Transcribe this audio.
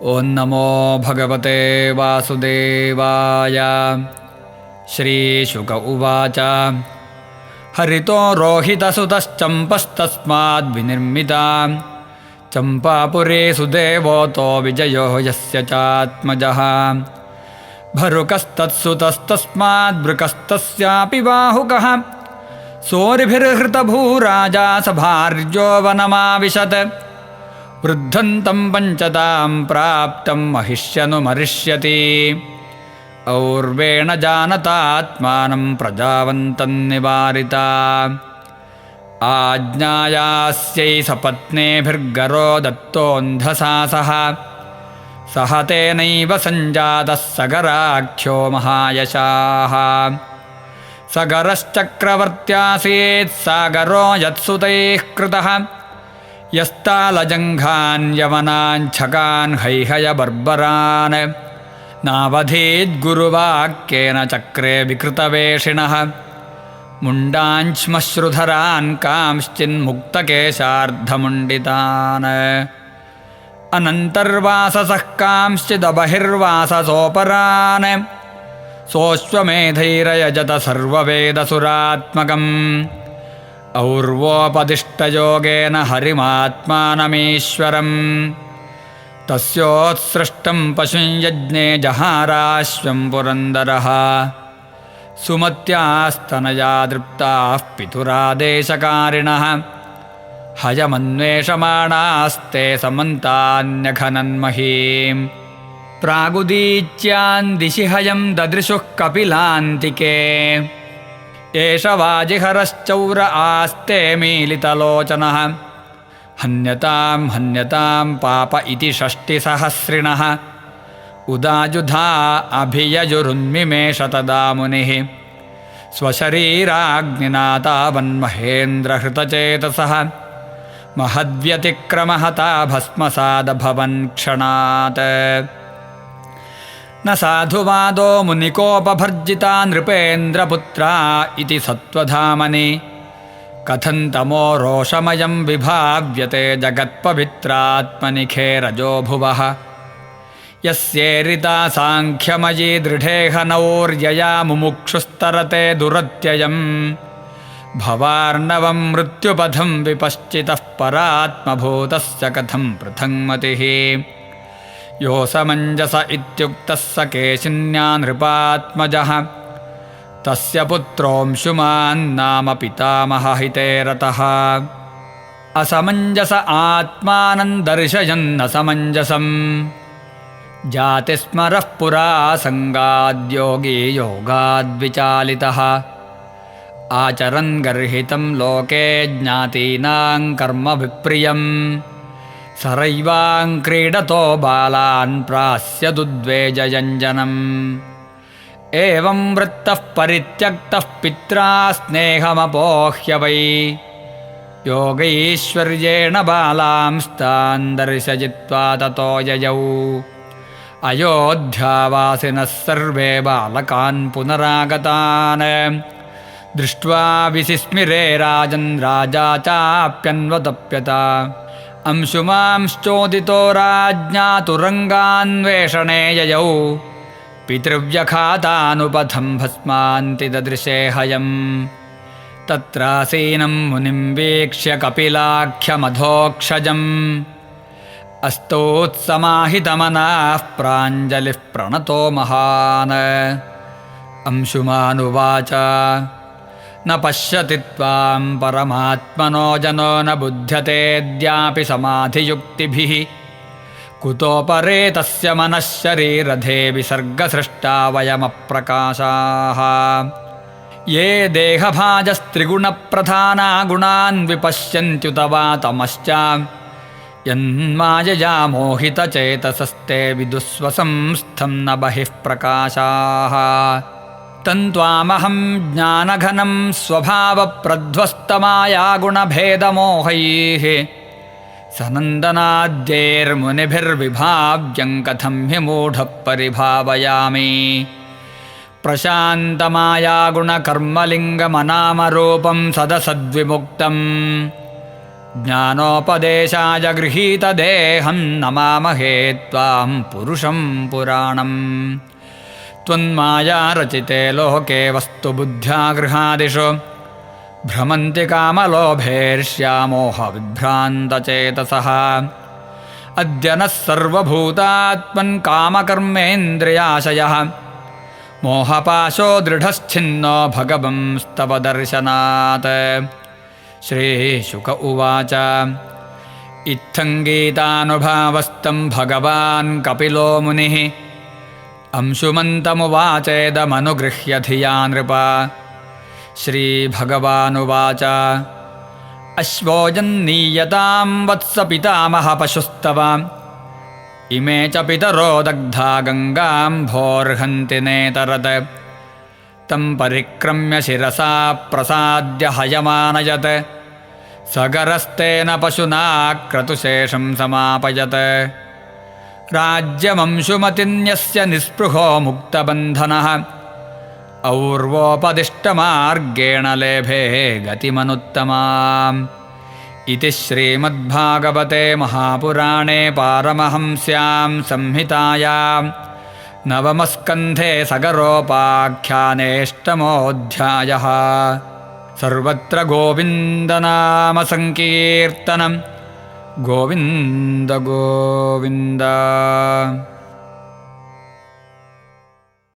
ಓಂ ನಮೋ ಭಗವತೆ ವಾಸುದೇವಾಯ. ಶ್ರೀಶುಕ ಉವಾಚ. ಹರಿತೋ ರೋಹಿತಸುತಶ್ಚಂಪಸ್ತಸ್ಮಾದ್ ವಿನಿರ್ಮಿತಾ ಚಂಪಾಪುರೀ ಸುದೇವೋತೋ ವಿಜಯೋ ಯಸ್ಯ ಚಾತ್ಮಜಃ. ಭರುಕಸ್ತತ್ಸುತಸ್ತಸ್ಮಾದ್ ಬೃಕಸ್ತಸ್ಯಾಪಿ ಬಾಹುಕಃ. ಸೋರಿಭಿರ್ಹೃತಭೂರಾಜಾ ಸಭಾರ್ಯೋ ವನಮಾವಿಶತ್. ವೃದ್ಧಂತಂ ಪಂಚತಾಂ ಪ್ರಾಪ್ತಂ ಮಹಿಷ್ಯನುಮರಿಷ್ಯತಿ. ಔರ್ವೇಣ ಜಾನತಾತ್ಮಾನಂ ಪ್ರಜಾವಂತಂ ನಿವಾರಿತಾ. ಆಜ್ಞಾಯಾಸ್ಯೈ ಸಪತ್ನೇಭಿರ್ಗರೋ ದತ್ತೋಂಧಸಾಸಃ. ಸಹ ತೇನೈವ ಸಂಜಾತಃ ಸಗರಾಖ್ಯೋ ಮಹಾಯಶಾಃ. ಸಗರಶ್ಚಕ್ರವರ್ತ್ಯಾಸೀತ್ ಸಾಗರೋ ಯತ್ಸುತೈಃ ಕೃತಃ. ಯಸ್ತಾಲಜಂಘಾನ್ ಯವನಾಂಛಕಾನ್ ಹೈಹಯ ಬರ್ಬರಾನ್. ನಾವಧೀದ್ಗುರುವಾಕ್ಯೇನ ಚಕ್ರೇ ವಿಕೃತವೇಷಿಣಃ. ಮುಂಡಾಂಶ್ಮಶ್ರುಧರಾನ್ ಕಾಂಶ್ಚಿನ್ಮುಕ್ತಕೇಶಾರ್ಧಮುಂಡಿತಾನ್. ಅನಂತರ್ವಾಸಸಃ ಕಾಂಶ್ಚಿದಬಹಿರ್ವಾಸಸೋಪರಾನ್. ಸೋಶ್ವಮೇಧೈರಯಜತ ಸರ್ವವೇದಸುರಾತ್ಮಕಂ. ಔರ್ವೋಪದಿಷ್ಟಯೋಗೇನ ಹರಿಮಾತ್ಮಾನಮೀಶ್ವರಂ. ತಸ್ಯೋತ್ಸೃಷ್ಟಂ ಪಶುಂ ಯಜ್ಞೇ ಜಹಾರಾಶ್ವಂ ಪುರಂದರಃ. ಸುಮತ್ಯಾಸ್ತನಯಾ ದೃಪ್ತಾಃ ಪಿತುರಾದೇಶಕಾರಿಣಃ. ಹಯಮನ್ವೇಷಮಾಣಾಸ್ತೆ ಸಮಂತಾನ್ಯಘನನ್ಮಹೀಂ. ಪ್ರಾಗುದೀಚ್ಯಾನ್ ದಿಶಿ ಹಯಂ ದದೃಶುಃ ಕಪಿಲಾಂತಿಕೆ. ಏಷ ವಾಜಿಹರಶ್ಚೌರ ಆಸ್ತೆ ಮೀಲಿತಲೋಚನಃ. ಹನ್ಯತಾಂ ಹನ್ಯತಾಂ ಪಾಪ ಇತಿ ಷಷ್ಟಿಸಹಸ್ರಿಣಃ. ಉದಾಜುಧಾ ಅಭಿಯಜುರುನ್ಮಿಮೇಷ ತದಾ ಮುನಿಃ. ಸ್ವಶರೀರಾಗ್ನಿನಾ ತಾವನ್ಮಹೇಂದ್ರಹೃತಚೇತಸಃ. ಮಹದ್ವ್ಯತಿಕ್ರಮಹತಾ ಭಸ್ಮಸಾದಭವನ್ ಕ್ಷಣಾತ್. ನ ಸಾಧುವಾದೋ ಮುನಿಕೋಪಭರ್ಜಿತಾ ನೃಪೇಂದ್ರಪುತ್ರ ಇತಿ ಸತ್ವಧಾಮನಿ. ಕಥಂತಮೋ ರೋಷಮಯಂ ವಿಭಾವ್ಯತೆ ಜಗತ್ಪವಿತ್ರಾತ್ಮನಿಖೇ ರಜೋ ಭುವಃ. ಯಸ್ಯೇರಿತಾ ಸಾಂಖ್ಯಮಯೀ ದೃಢೇಹನೌರ್ಯಯಾ ಮುಮುಕ್ಷುಸ್ತರತೆ ದುರತ್ಯಯಂ. ಭವಾರ್ಣವಂ ಮೃತ್ಯುಪಥಂ ವಿಪಶ್ಚಿತಃ ಪರಾತ್ಮಭೂತಸ್ಯ ಕಥಂ ಪೃಥಂಮತಿಃ. ಯೋ ಸಮಂಜಸ ಇತ್ಯುಕ್ತಃ ಸ ಕೇಶಿನ್ಯಾ ನೃಪಾತ್ಮಜಃ. ತಸ್ಯ ಪುತ್ರೋಂಶುಮಾನ್ ನಾಮ ಪಿತಾಮಹ ಹಿತೇ ರತಃ. ಅಸಮಂಜಸ ಆತ್ಮಾನಂ ದರ್ಶಯನ್ನಸಮಂಜಸಂ. ಜಾತಿಸ್ಮರಃ ಪುರಾ ಸಂಗಾದ್ಯೋಗಿ ಯೋಗಾದ್ವಿಚಾಲಿತಃ. ಆಚರನ್ ಗರ್ಹಿತಂ ಲೋಕೆ ಜ್ಞಾತೀನಾಂ ಕರ್ಮ ವಿಪ್ರಿಯಂ. ಸರೈವಾಂ ಕ್ರೀಡತೋ ಬಾಲಾನ್ ಪ್ರಾಸ್ಯದುದ್ವೇಜಯಂಜನಂ. ಏವಂ ವೃತ್ತಃ ಪರಿತ್ಯಕ್ತಃ ಪಿತ್ರಾ ಸ್ನೇಹಮಪೋಹ್ಯ ವೈ. ಯೋಗೈಶ್ವರ್ಯೇಣ ಬಾಲಾಂಸ್ತಾನ್ ದರ್ಶಯಿತ್ವಾ ತತೋ ಯಯೌ. ಅಯೋಧ್ಯಾವಾಸಿನಃ ಸರ್ವೇ ಬಾಲಕಾನ್ ಪುನರಾಗತಾನ್. ದೃಷ್ಟ್ವಾ ವಿಸಿಸ್ಮಿರೇ ರಾಜನ್ ರಾಜಾ ಚಾಪ್ಯನ್ವತಪ್ಯತ. ಅಂಶುಮಾಂಶ್ಚೋದಿತೋ ರಾಜ್ಞಾ ತುರಂಗಾನ್ವೇಷಣೇ ಯಯೌ. ಪಿತೃವ್ಯಖಾತಾನುಪಥಂ ಭಸ್ಮಾಂತಿ ದದೃಶೇ ಹಯಂ. ತತ್ರಾಸೀನಂ ಮುನಿಂ ವೀಕ್ಷ್ಯ ಕಪಿಲಾಖ್ಯಮಧೋಕ್ಷಜಂ. ಅಸ್ತೋತ್ಸಮಾಹಿತಮನಃ ಪ್ರಾಂಜಲಿಃ ಪ್ರಣತೋ ಮಹಾನ್. ಅಂಶುಮಾನುವಾಚ. ನ ಪಶ್ಯತಿ ತ್ವಾಂ ಪರಮಾತ್ಮನೋ ಜನೋ ನ ಬುಧ್ಯತೇದ್ಯಾಪಿ ಸಮಾಧಿಯುಕ್ತಿಭಿಃ. ಕುತೋಪರೇ ತಸ್ಯ ಮನಃ ಶರೀರಧೇ ವಿಸರ್ಗಸೃಷ್ಟಾ ವಯಮಪ್ರಕಾಶಾಃ. ಯೇ ದೇಹಭಾಜಸ್ತ್ರಿಗುಣಪ್ರಧಾನಾ ಗುಣಾನ್ ವಿಪಶ್ಯನ್ತ್ಯುತ ವಾ ತಮಶ್ಚ. ಯನ್ಮಾಯಯಾ ಮೋಹಿತಚೇತಸಸ್ತೆ ವಿದುಸ್ವಸಂಸ್ಥಂ ನ ಬಹಿಃ ಪ್ರಕಾಶಾಃ. ತನ್ತ್ವಾಮಹಂ ಜ್ಞಾನಘನಂ ಸ್ವಭಾವಪ್ರಧ್ವಸ್ತಮಾಯಾ ಗುಣಭೇದಮೋಹೈಃ. ಸನಂದನಾದ್ಯೈರ್ಮುನಿಭಿರ್ವಿಭಾವ್ಯಂ ಕಥಂ ಹಿ ಮೂಢಃ ಪರಿಭಾವಯಾಮಿ. ಪ್ರಶಾಂತಮಾಯಾ ಗುಣಕರ್ಮಲಿಂಗಮನಾಮರೂಪಂ ಸದಸದ್ವಿಮುಕ್ತಂ. ज्ञानोपदेशाय गृहीतदेहं नमामहे त्वां पुरुषं पुराणम् त्वन्मायारचिते लोके वस्तुबुद्ध्या गृहादिषु भ्रमन्ति कामलोभैर्ष्यामोहविभ्रान्तचेतसः अद्य नः सर्वभूतात्मन् कामकर्मेन्द्रियाशयः मोहपाशो दृढश्छिन्नो भगवंस्तव दर्शनात् श्रीशुक उवाच इत्थं गीतानुभावस्तं भगवान् कपिलो मुनिः अंशुमन्तमुवाचेदमनुगृह्य धिया नृप श्रीभगवानुवाच अश्वोऽयन्नीयतां वत्स पितामह पशुस्तव इमे च पितरो दग्धा गङ्गाम्भोर्हन्ति नेतरत् तं परिक्रम्य शिरसा प्रसाद्य हयमानयत् सगरस्तेन पशुना क्रतुशेषं समापयत् राज्यमंशुमतिन्यस्य निःस्पृहो मुक्तबन्धनः और्वोपदिष्टमार्गेण लेभे गतिमनुत्तमाम् इति श्रीमद्भागवते महापुराणे पारमहंस्यां संहितायां नवमस्कन्धे सगरोपाख्यानेष्टमोऽध्यायः। सर्वत्र गोविन्दनामसङ्कीर्तनं गोविन्द गोविन्द।